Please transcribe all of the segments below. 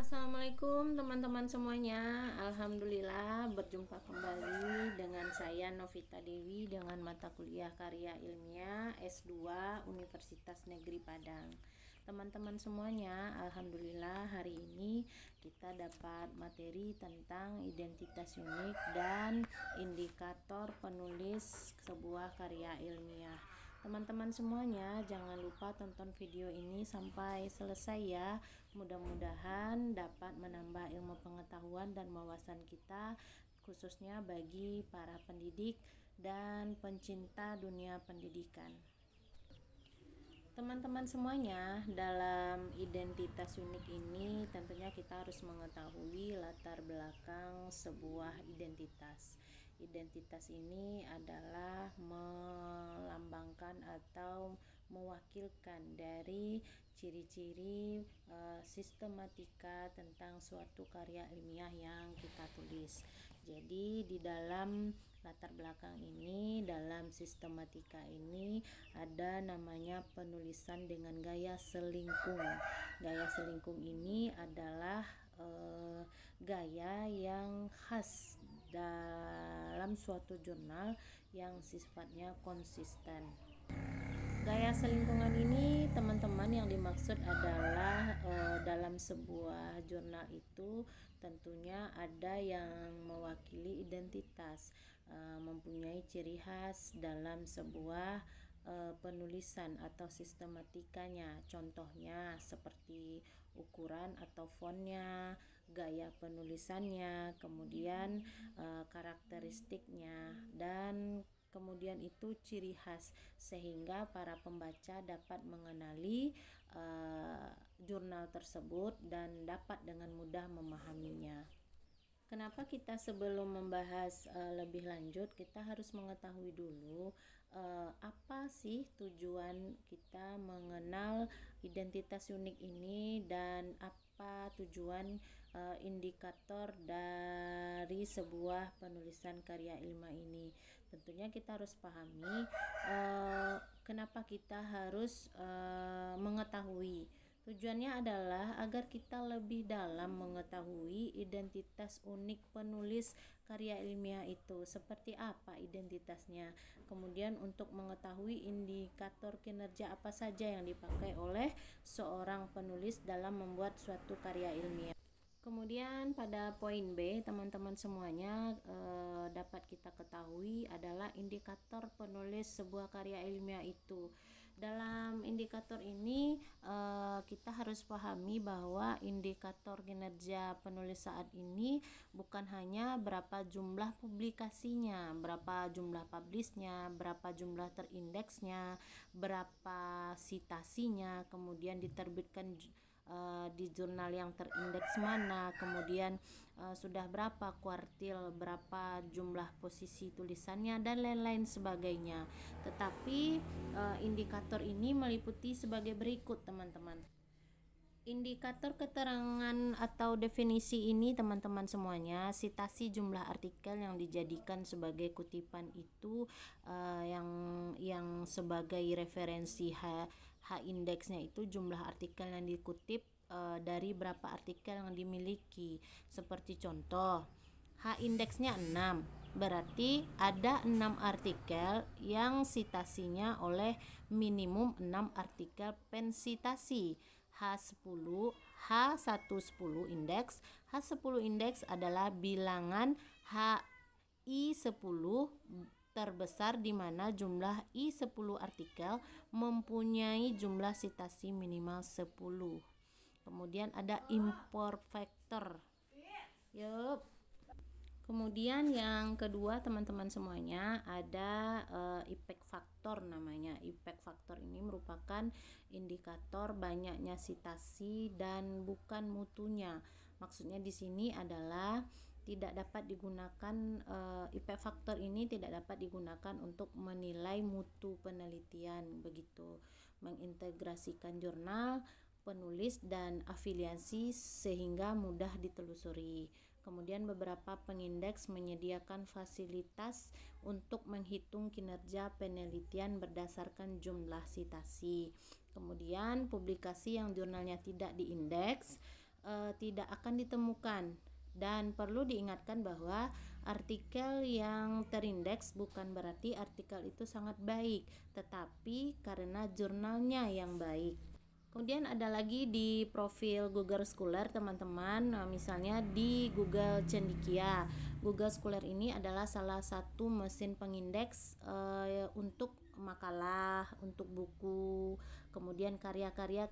Assalamualaikum teman-teman semuanya. Alhamdulillah berjumpa kembali dengan saya Novita Dewi dengan mata kuliah Karya Ilmiah S2 Universitas Negeri Padang. Teman-teman semuanya, alhamdulillah hari ini kita dapat materi tentang identitas unik dan indikator penulis sebuah karya ilmiah. Teman-teman semuanya, jangan lupa tonton video ini sampai selesai ya. Mudah-mudahan dapat menambah ilmu pengetahuan dan wawasan kita, khususnya bagi para pendidik dan pencinta dunia pendidikan. Teman-teman semuanya, dalam identitas unik ini tentunya kita harus mengetahui latar belakang sebuah identitas. Identitas ini adalah melambangkan atau mewakilkan dari ciri-ciri sistematika tentang suatu karya ilmiah yang kita tulis. Jadi di dalam latar belakang ini, dalam sistematika ini ada namanya penulisan dengan gaya selingkung. Gaya selingkung ini adalah gaya yang khas dalam suatu jurnal yang sifatnya konsisten. Gaya selingkungan ini teman-teman yang dimaksud adalah dalam sebuah jurnal itu tentunya ada yang mewakili identitas, mempunyai ciri khas dalam sebuah penulisan atau sistematikanya. Contohnya seperti ukuran atau fontnya, gaya penulisannya, kemudian karakteristiknya, dan kemudian itu ciri khas sehingga para pembaca dapat mengenali jurnal tersebut dan dapat dengan mudah memahaminya. Kenapa kita sebelum membahas lebih lanjut kita harus mengetahui dulu apa sih tujuan kita mengenal identitas unik ini dan apa tujuan indikator dari sebuah penulisan karya ilmiah ini. Tentunya kita harus pahami kenapa kita harus mengetahui. Tujuannya adalah agar kita lebih dalam mengetahui identitas unik penulis karya ilmiah itu, seperti apa identitasnya. Kemudian untuk mengetahui indikator kinerja apa saja yang dipakai oleh seorang penulis dalam membuat suatu karya ilmiah. Kemudian pada poin B, teman-teman semuanya dapat kita ketahui adalah indikator penulis sebuah karya ilmiah itu. Dalam indikator ini kita harus pahami bahwa indikator kinerja penulis saat ini bukan hanya berapa jumlah publikasinya, berapa jumlah publishnya, berapa jumlah terindeksnya, berapa citasinya, kemudian diterbitkan di jurnal yang terindeks mana, kemudian sudah berapa kuartil, berapa jumlah posisi tulisannya, dan lain-lain sebagainya. Tetapi indikator ini meliputi sebagai berikut teman-teman. Indikator keterangan atau definisi ini teman-teman semuanya, citasi jumlah artikel yang dijadikan sebagai kutipan itu yang sebagai referensi H indeksnya itu jumlah artikel yang dikutip dari berapa artikel yang dimiliki. Seperti contoh, H indeksnya 6, berarti ada 6 artikel yang citasinya oleh minimum 6 artikel pensitasi. H10 H110 indeks. H10 indeks adalah bilangan HI10 terbesar di mana jumlah I10 artikel mempunyai jumlah citasi minimal 10. Kemudian ada import factor. Yup. Kemudian yang kedua teman-teman semuanya ada impact factor namanya. Impact factor ini merupakan indikator banyaknya citasi dan bukan mutunya. Maksudnya di sini adalah tidak dapat digunakan impact factor ini tidak dapat digunakan untuk menilai mutu penelitian, begitu. Mengintegrasikan jurnal, penulis dan afiliasi sehingga mudah ditelusuri. Kemudian beberapa pengindeks menyediakan fasilitas untuk menghitung kinerja penelitian berdasarkan jumlah citasi. Kemudian publikasi yang jurnalnya tidak diindeks tidak akan ditemukan. Dan perlu diingatkan bahwa artikel yang terindeks bukan berarti artikel itu sangat baik, tetapi karena jurnalnya yang baik. Kemudian ada lagi di profil Google Scholar teman-teman, misalnya di Google Cendekia. Google Scholar ini adalah salah satu mesin pengindeks untuk makalah, untuk buku, kemudian karya-karya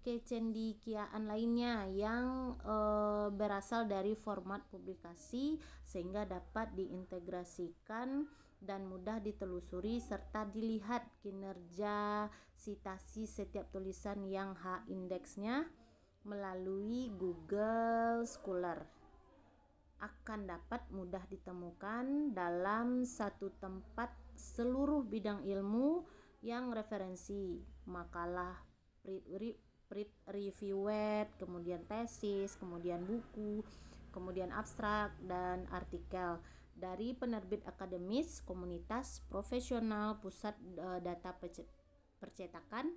kecendikiaan lainnya yang berasal dari format publikasi sehingga dapat diintegrasikan dan mudah ditelusuri serta dilihat kinerja sitasi setiap tulisan yang H-indeksnya melalui Google Scholar akan dapat mudah ditemukan dalam satu tempat seluruh bidang ilmu yang referensi, makalah, reviewed, kemudian tesis, kemudian buku, kemudian abstrak dan artikel dari penerbit akademis, komunitas, profesional, pusat data percetakan,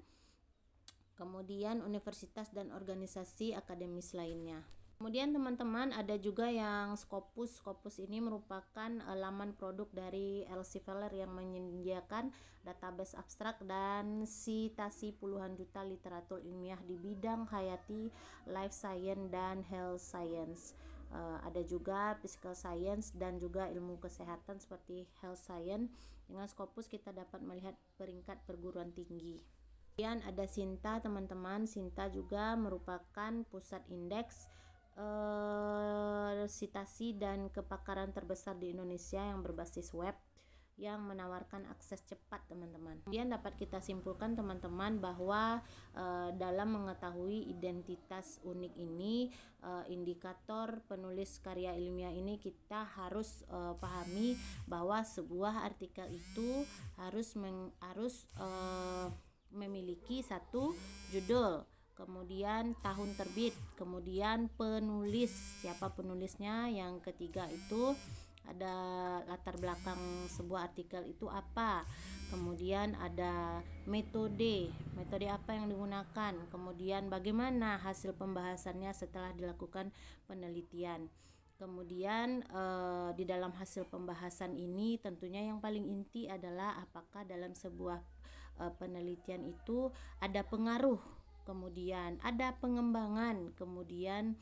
kemudian universitas dan organisasi akademis lainnya. Kemudian teman-teman ada juga yang Scopus. Scopus ini merupakan laman produk dari Elsevier yang menyediakan database abstrak dan sitasi puluhan juta literatur ilmiah di bidang hayati, life science dan health science. Ada juga physical science dan juga ilmu kesehatan seperti health science. Dengan Scopus kita dapat melihat peringkat perguruan tinggi. Kemudian ada Sinta teman-teman. Sinta juga merupakan pusat indeks sitasi dan kepakaran terbesar di Indonesia yang berbasis web yang menawarkan akses cepat teman-teman. Kemudian dapat kita simpulkan teman-teman bahwa dalam mengetahui identitas unik ini, indikator penulis karya ilmiah ini kita harus pahami bahwa sebuah artikel itu harus memiliki satu judul, kemudian tahun terbit, kemudian penulis, siapa penulisnya, yang ketiga itu ada latar belakang sebuah artikel itu apa, kemudian ada metode apa yang digunakan, kemudian bagaimana hasil pembahasannya setelah dilakukan penelitian. Kemudian di dalam hasil pembahasan ini tentunya yang paling inti adalah apakah dalam sebuah penelitian itu ada pengaruh, kemudian ada pengembangan, kemudian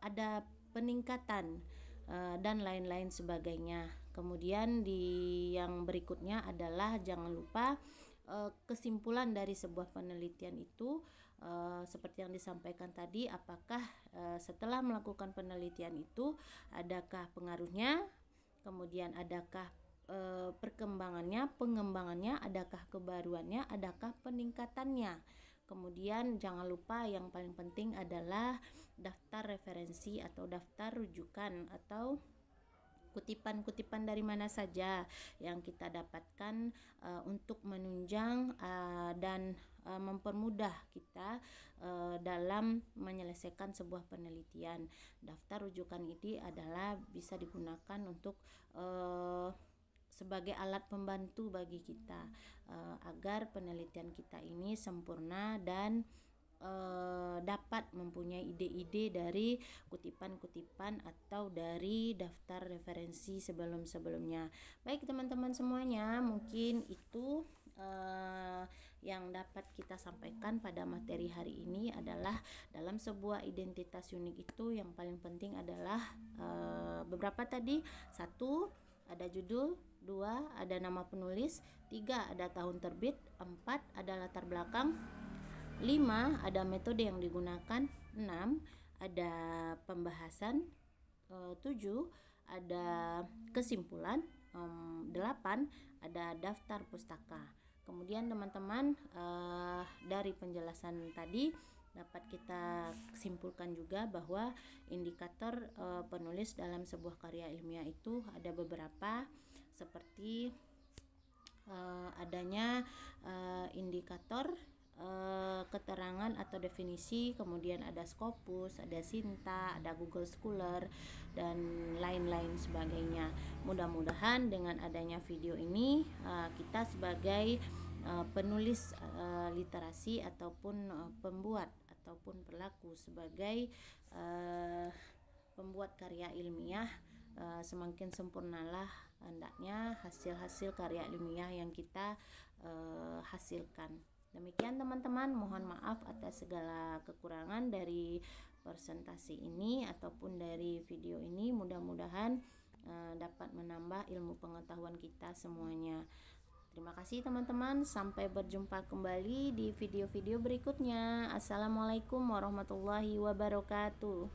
ada peningkatan dan lain-lain sebagainya. Kemudian di yang berikutnya adalah jangan lupa kesimpulan dari sebuah penelitian itu seperti yang disampaikan tadi, apakah setelah melakukan penelitian itu adakah pengaruhnya, kemudian adakah pengembangannya, adakah kebaruannya, adakah peningkatannya. Kemudian jangan lupa yang paling penting adalah daftar referensi atau daftar rujukan atau kutipan-kutipan dari mana saja yang kita dapatkan untuk menunjang dan mempermudah kita dalam menyelesaikan sebuah penelitian. Daftar rujukan ini adalah bisa digunakan untuk sebagai alat pembantu bagi kita agar penelitian kita ini sempurna dan dapat mempunyai ide-ide dari kutipan-kutipan atau dari daftar referensi sebelum-sebelumnya. Baik teman-teman semuanya, mungkin itu yang dapat kita sampaikan pada materi hari ini adalah dalam sebuah identitas unik itu yang paling penting adalah beberapa tadi. 1, ada judul, 2, ada nama penulis, 3, ada tahun terbit, 4, ada latar belakang, 5, ada metode yang digunakan, 6, ada pembahasan, 7, ada kesimpulan, 8, ada daftar pustaka. Kemudian teman-teman dari penjelasan tadi dapat kita simpulkan juga bahwa indikator penulis dalam sebuah karya ilmiah itu ada beberapa, seperti adanya indikator keterangan atau definisi, kemudian ada Scopus, ada Sinta, ada Google Scholar dan lain-lain sebagainya. Mudah-mudahan dengan adanya video ini kita sebagai penulis literasi ataupun pembuat ataupun berlaku sebagai pembuat karya ilmiah. Semakin sempurnalah hendaknya hasil-hasil karya ilmiah yang kita hasilkan. Demikian teman-teman, mohon maaf atas segala kekurangan dari presentasi ini ataupun dari video ini. Mudah-mudahan dapat menambah ilmu pengetahuan kita semuanya. Terima kasih teman-teman, sampai berjumpa kembali di video-video berikutnya. Assalamualaikum warahmatullahi wabarakatuh.